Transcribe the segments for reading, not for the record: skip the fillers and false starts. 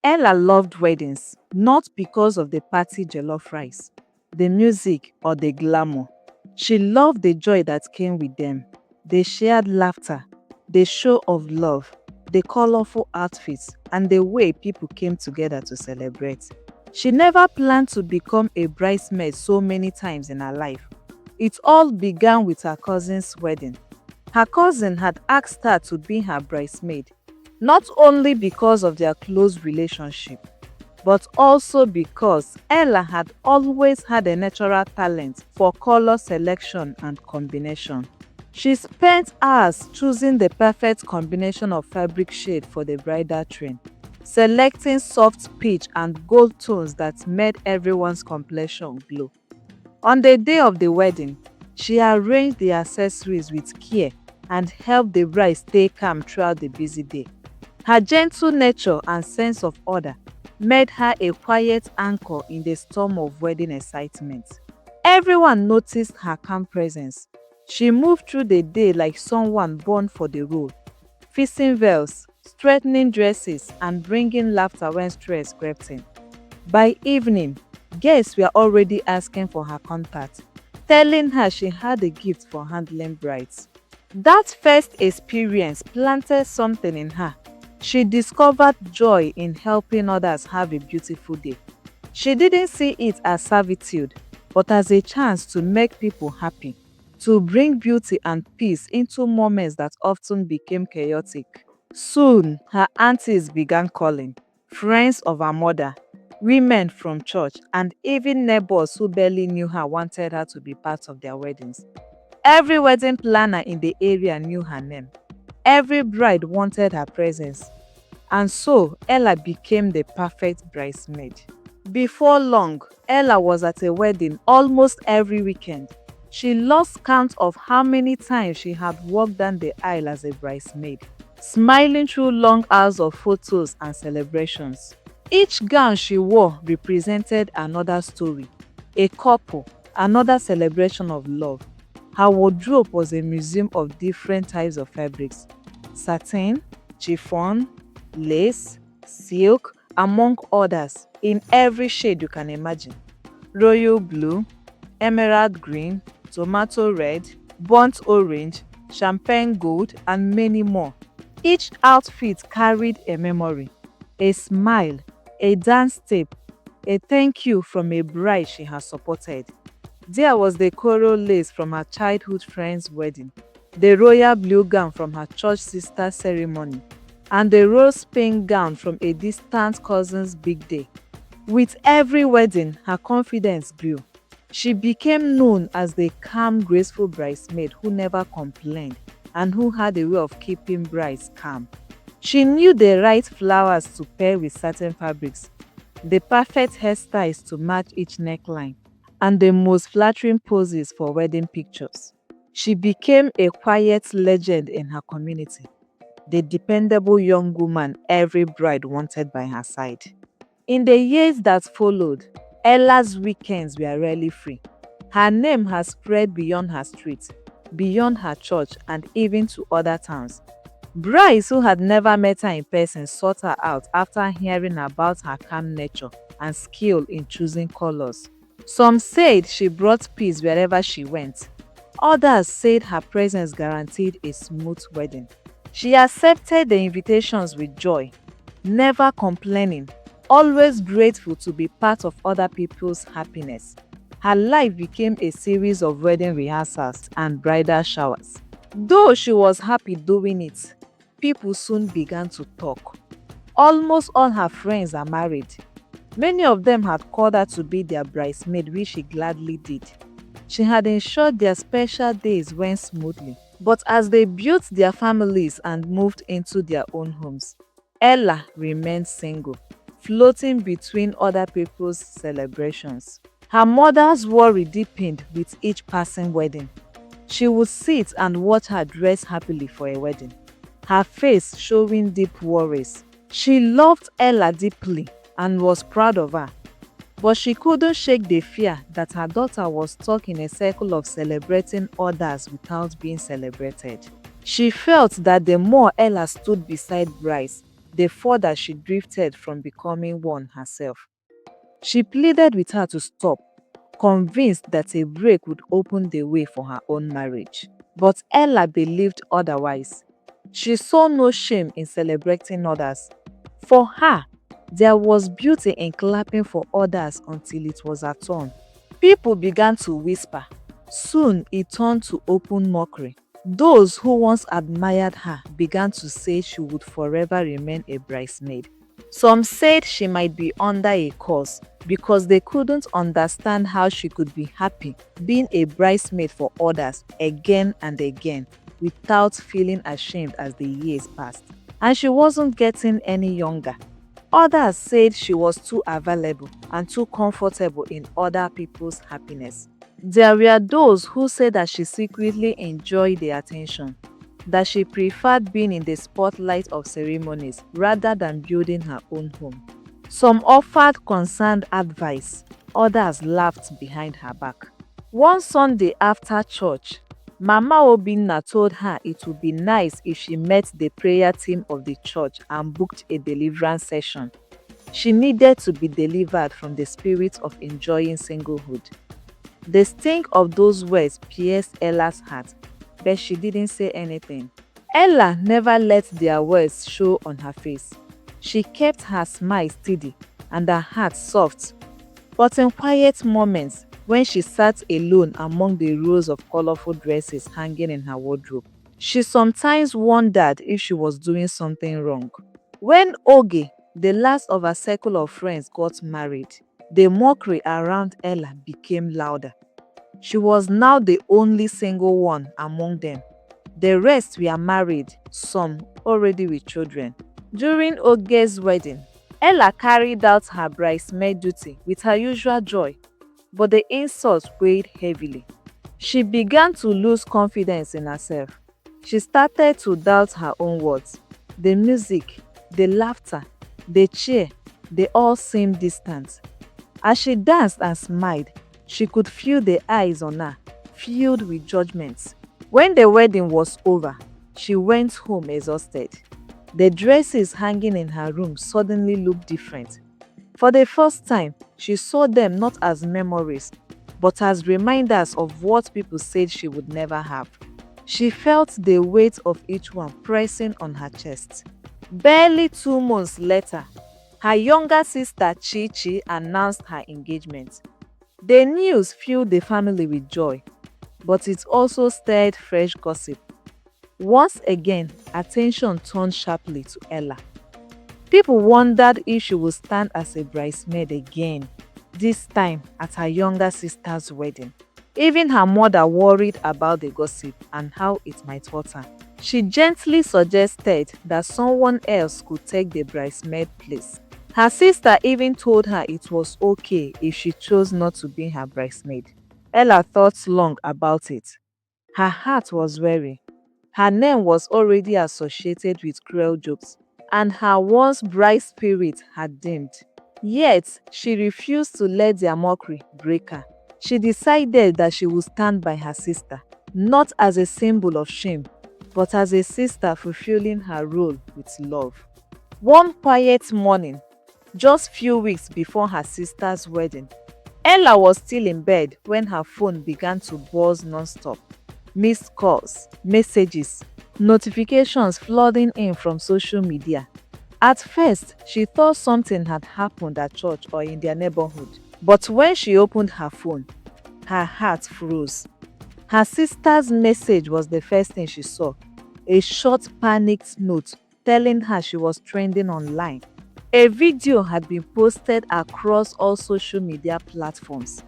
Ella loved weddings, not because of the party jollof rice, the music, or the glamour. She loved the joy that came with them, the shared laughter, the show of love, the colorful outfits, and the way people came together to celebrate. She never planned to become a bridesmaid so many times in her life. It all began with her cousin's wedding. Her cousin had asked her to be her bridesmaid, not only because of their close relationship, but also because Ella had always had a natural talent for color selection and combination. She spent hours choosing the perfect combination of fabric shade for the bridal train, selecting soft peach and gold tones that made everyone's complexion glow. On the day of the wedding, she arranged the accessories with care and helped the bride stay calm throughout the busy day. Her gentle nature and sense of order made her a quiet anchor in the storm of wedding excitement. Everyone noticed her calm presence. She moved through the day like someone born for the role, fixing veils, straightening dresses, and bringing laughter when stress crept in. By evening, guests were already asking for her contact, telling her she had a gift for handling brides. That first experience planted something in her. She discovered joy in helping others have a beautiful day. She didn't see it as servitude, but as a chance to make people happy, to bring beauty and peace into moments that often became chaotic. Soon, her aunties began calling, friends of her mother, women from church, and even neighbors who barely knew her wanted her to be part of their weddings. Every wedding planner in the area knew her name. Every bride wanted her presence. And so, Ella became the perfect bridesmaid. Before long, Ella was at a wedding almost every weekend. She lost count of how many times she had walked down the aisle as a bridesmaid, smiling through long hours of photos and celebrations. Each gown she wore represented another story, a couple, another celebration of love. Her wardrobe was a museum of different types of fabrics: satin, chiffon, lace, silk, among others, in every shade you can imagine: royal blue, emerald green, tomato red, burnt orange, champagne gold, and many more. Each outfit carried a memory, a smile, a dance step, a thank you from a bride she has supported. There was the coral lace from her childhood friend's wedding, the royal blue gown from her church sister's ceremony, and the rose pink gown from a distant cousin's big day. With every wedding, her confidence grew. She became known as the calm, graceful bridesmaid who never complained and who had a way of keeping brides calm. She knew the right flowers to pair with certain fabrics, the perfect hairstyles to match each neckline, and the most flattering poses for wedding pictures. She became a quiet legend in her community, the dependable young woman every bride wanted by her side. In the years that followed, Ella's weekends were rarely free. Her name has spread beyond her street, beyond her church, and even to other towns. Brides who had never met her in person sought her out after hearing about her calm nature and skill in choosing colors. Some said she brought peace wherever she went. Others said her presence guaranteed a smooth wedding. She accepted the invitations with joy, never complaining, always grateful to be part of other people's happiness. Her life became a series of wedding rehearsals and bridal showers. Though she was happy doing it, people soon began to talk. Almost all her friends are married. Many of them had called her to be their bridesmaid, which she gladly did. She had ensured their special days went smoothly. But as they built their families and moved into their own homes, Ella remained single, floating between other people's celebrations. Her mother's worry deepened with each passing wedding. She would sit and watch her dress happily for a wedding, her face showing deep worries. She loved Ella deeply and was proud of her, but she couldn't shake the fear that her daughter was stuck in a circle of celebrating others without being celebrated. She felt that the more Ella stood beside Bryce, the further she drifted from becoming one herself. She pleaded with her to stop, convinced that a break would open the way for her own marriage. But Ella believed otherwise. She saw no shame in celebrating others. For her, there was beauty in clapping for others until it was her turn. People began to whisper. Soon it turned to open mockery. Those who once admired her began to say she would forever remain a bridesmaid. Some said she might be under a curse because they couldn't understand how she could be happy being a bridesmaid for others again and again without feeling ashamed as the years passed. And she wasn't getting any younger. Others said she was too available and too comfortable in other people's happiness. There were those who said that she secretly enjoyed the attention, that she preferred being in the spotlight of ceremonies rather than building her own home. Some offered concerned advice, others laughed behind her back. One Sunday after church, Mama Obinna told her it would be nice if she met the prayer team of the church and booked a deliverance session. She needed to be delivered from the spirit of enjoying singlehood. The sting of those words pierced Ella's heart, but she didn't say anything. Ella never let their words show on her face. She kept her smile steady and her heart soft. But in quiet moments, when she sat alone among the rows of colorful dresses hanging in her wardrobe, she sometimes wondered if she was doing something wrong. When Oge, the last of her circle of friends, got married, the mockery around Ella became louder. She was now the only single one among them. The rest were married, some already with children. During Oge's wedding, Ella carried out her bridesmaid duty with her usual joy, but the insults weighed heavily. She began to lose confidence in herself. She started to doubt her own words. The music, the laughter, the cheer, they all seemed distant. As she danced and smiled, she could feel the eyes on her, filled with judgments. When the wedding was over, she went home exhausted. The dresses hanging in her room suddenly looked different. For the first time, she saw them not as memories, but as reminders of what people said she would never have. She felt the weight of each one pressing on her chest. Barely 2 months later, her younger sister Chi-Chi announced her engagement. The news filled the family with joy, but it also stirred fresh gossip. Once again, attention turned sharply to Ella. People wondered if she would stand as a bridesmaid again, this time at her younger sister's wedding. Even her mother worried about the gossip and how it might hurt her. She gently suggested that someone else could take the bridesmaid place. Her sister even told her it was okay if she chose not to be her bridesmaid. Ella thought long about it. Her heart was weary. Her name was already associated with cruel jokes, and her once bright spirit had dimmed. Yet, she refused to let their mockery break her. She decided that she would stand by her sister, not as a symbol of shame, but as a sister fulfilling her role with love. One quiet morning, just few weeks before her sister's wedding, Ella was still in bed when her phone began to buzz non-stop. Missed calls, messages, notifications flooding in from social media. At first, she thought something had happened at church or in their neighborhood. But when she opened her phone, her heart froze. Her sister's message was the first thing she saw. A short, panicked note telling her she was trending online. A video had been posted across all social media platforms.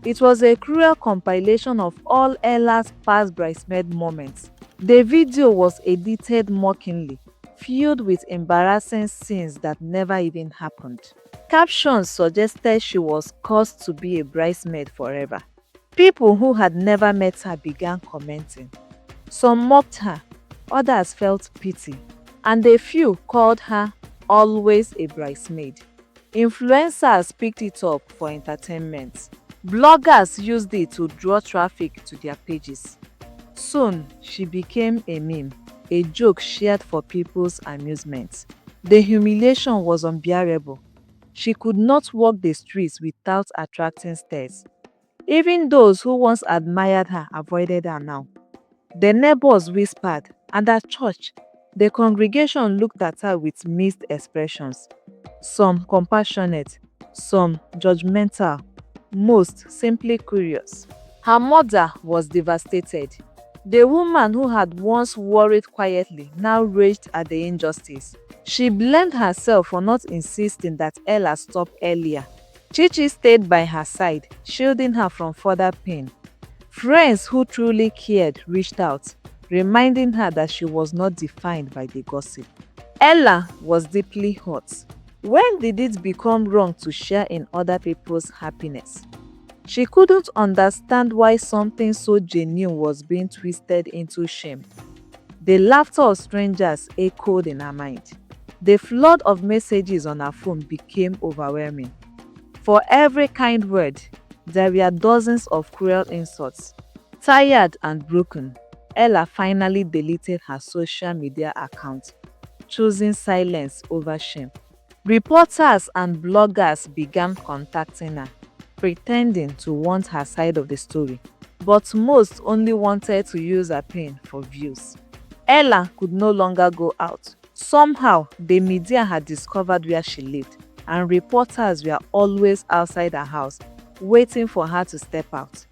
It was a cruel compilation of all Ella's past bridesmaid moments. The video was edited mockingly, filled with embarrassing scenes that never even happened. Captions suggested she was cursed to be a bridesmaid forever. People who had never met her began commenting. Some mocked her, others felt pity, and a few called her always a bridesmaid. Influencers picked it up for entertainment. Bloggers used it to draw traffic to their pages. Soon, she became a meme, a joke shared for people's amusement. The humiliation was unbearable. She could not walk the streets without attracting stares. Even those who once admired her avoided her now. The neighbors whispered, and at church, the congregation looked at her with mixed expressions. Some compassionate, some judgmental, most simply curious. Her mother was devastated. The woman who had once worried quietly now raged at the injustice. She blamed herself for not insisting that Ella stop earlier. Chichi stayed by her side, shielding her from further pain. Friends who truly cared reached out, reminding her that she was not defined by the gossip. Ella was deeply hurt. When did it become wrong to share in other people's happiness? She couldn't understand why something so genuine was being twisted into shame. The laughter of strangers echoed in her mind. The flood of messages on her phone became overwhelming. For every kind word, there were dozens of cruel insults. Tired and broken, Ella finally deleted her social media account, choosing silence over shame. Reporters and bloggers began contacting her, pretending to want her side of the story, but most only wanted to use her pain for views. Ella could no longer go out. Somehow, the media had discovered where she lived, and reporters were always outside her house, waiting for her to step out.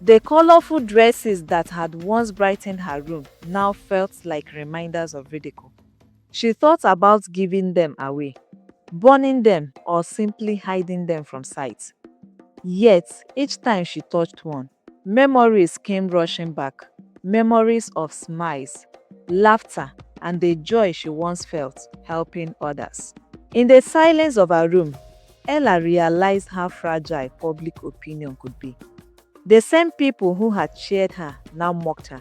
The colorful dresses that had once brightened her room now felt like reminders of ridicule. She thought about giving them away, burning them, or simply hiding them from sight. Yet, each time she touched one, memories came rushing back. Memories of smiles, laughter, and the joy she once felt helping others. In the silence of her room, Ella realized how fragile public opinion could be. The same people who had cheered her now mocked her.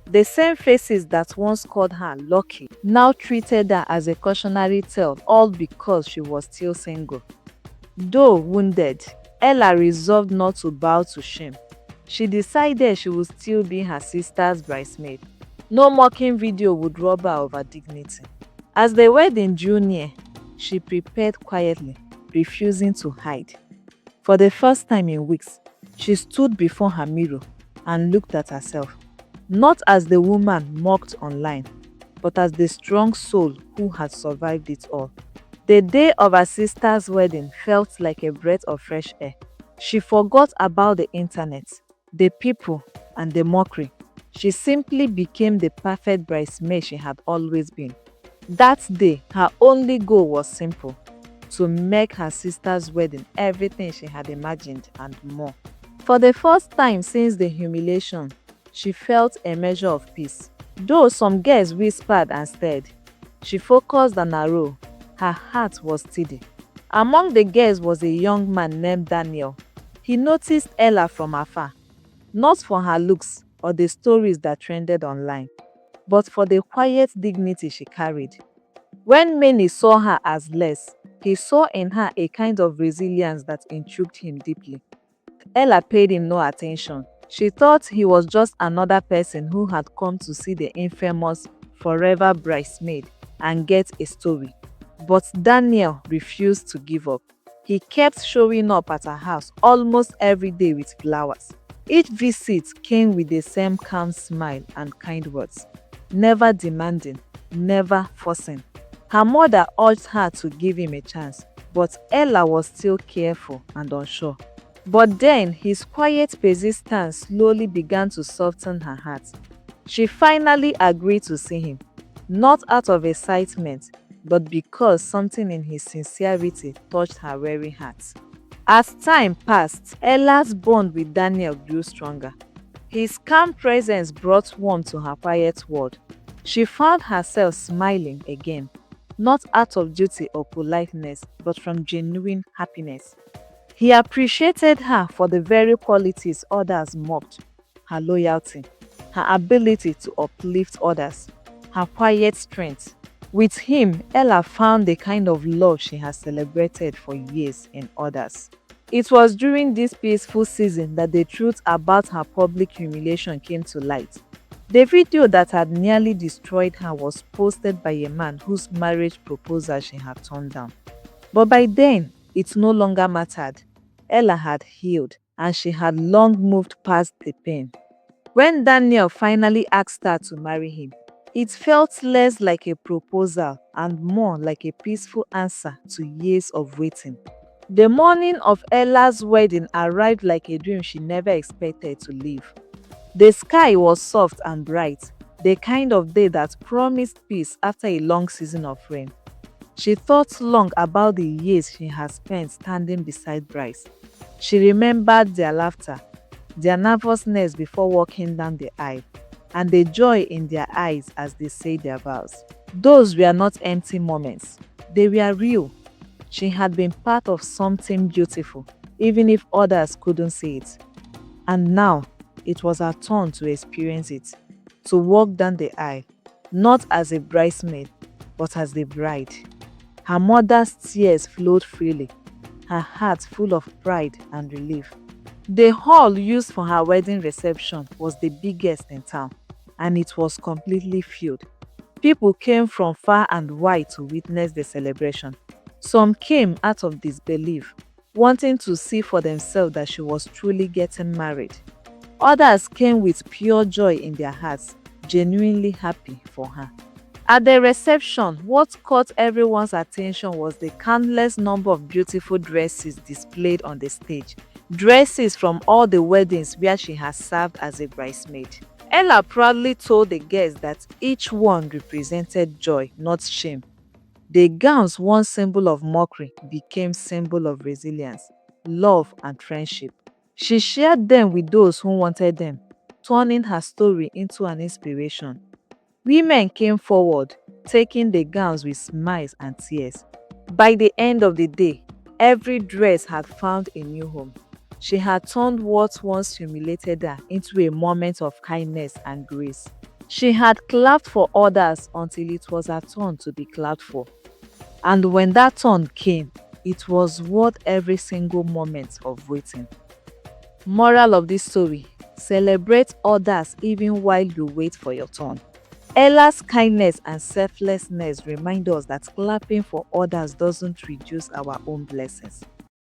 The same faces that once called her lucky now treated her as a cautionary tale, all because she was still single. Though wounded, Ella resolved not to bow to shame. She decided she would still be her sister's bridesmaid. No mocking video would rob her of her dignity. As the wedding drew near, she prepared quietly, refusing to hide. For the first time in weeks, she stood before her mirror and looked at herself, not as the woman mocked online, but as the strong soul who had survived it all. The day of her sister's wedding felt like a breath of fresh air. She forgot about the internet, the people, and the mockery. She simply became the perfect bridesmaid she had always been. That day, her only goal was simple: to make her sister's wedding everything she had imagined and more. For the first time since the humiliation, she felt a measure of peace. Though some girls whispered and stared, she focused on her role. Her heart was steady. Among the girls was a young man named Daniel. He noticed Ella from afar, not for her looks or the stories that trended online, but for the quiet dignity she carried. When many saw her as less, he saw in her a kind of resilience that intrigued him deeply. Ella paid him no attention. She thought he was just another person who had come to see the infamous forever bridesmaid and get a story. But Daniel refused to give up. He kept showing up at her house almost every day with flowers. Each visit came with the same calm smile and kind words, never demanding, never forcing. Her mother urged her to give him a chance, but Ella was still careful and unsure. But then his quiet persistence slowly began to soften her heart. She finally agreed to see him, not out of excitement, but because something in his sincerity touched her weary heart. As time passed, Ella's bond with Daniel grew stronger. His calm presence brought warmth to her quiet world. She found herself smiling again, not out of duty or politeness, but from genuine happiness. He appreciated her for the very qualities others mocked: her loyalty, her ability to uplift others, her quiet strength. With him, Ella found the kind of love she has celebrated for years in others. It was during this peaceful season that the truth about her public humiliation came to light. The video that had nearly destroyed her was posted by a man whose marriage proposal she had turned down. But by then, it no longer mattered. Ella had healed and she had long moved past the pain. When Daniel finally asked her to marry him, it felt less like a proposal and more like a peaceful answer to years of waiting. The morning of Ella's wedding arrived like a dream she never expected to live. The sky was soft and bright, the kind of day that promised peace after a long season of rain. She thought long about the years she had spent standing beside Bryce. She remembered their laughter, their nervousness before walking down the aisle, and the joy in their eyes as they said their vows. Those were not empty moments, they were real. She had been part of something beautiful, even if others couldn't see it. And now, it was her turn to experience it, to walk down the aisle, not as a bridesmaid, but as the bride. Her mother's tears flowed freely, her heart full of pride and relief. The hall used for her wedding reception was the biggest in town, and it was completely filled. People came from far and wide to witness the celebration. Some came out of disbelief, wanting to see for themselves that she was truly getting married. Others came with pure joy in their hearts, genuinely happy for her. At the reception, what caught everyone's attention was the countless number of beautiful dresses displayed on the stage. Dresses from all the weddings where she has served as a bridesmaid. Ella proudly told the guests that each one represented joy, not shame. The gowns, once symbol of mockery, became symbol of resilience, love, and friendship. She shared them with those who wanted them, turning her story into an inspiration. Women came forward, taking the gowns with smiles and tears. By the end of the day, every dress had found a new home. She had turned what once humiliated her into a moment of kindness and grace. She had clapped for others until it was her turn to be clapped for. And when that turn came, it was worth every single moment of waiting. Moral of this story: celebrate others even while you wait for your turn. Ella's kindness and selflessness remind us that clapping for others doesn't reduce our own blessings.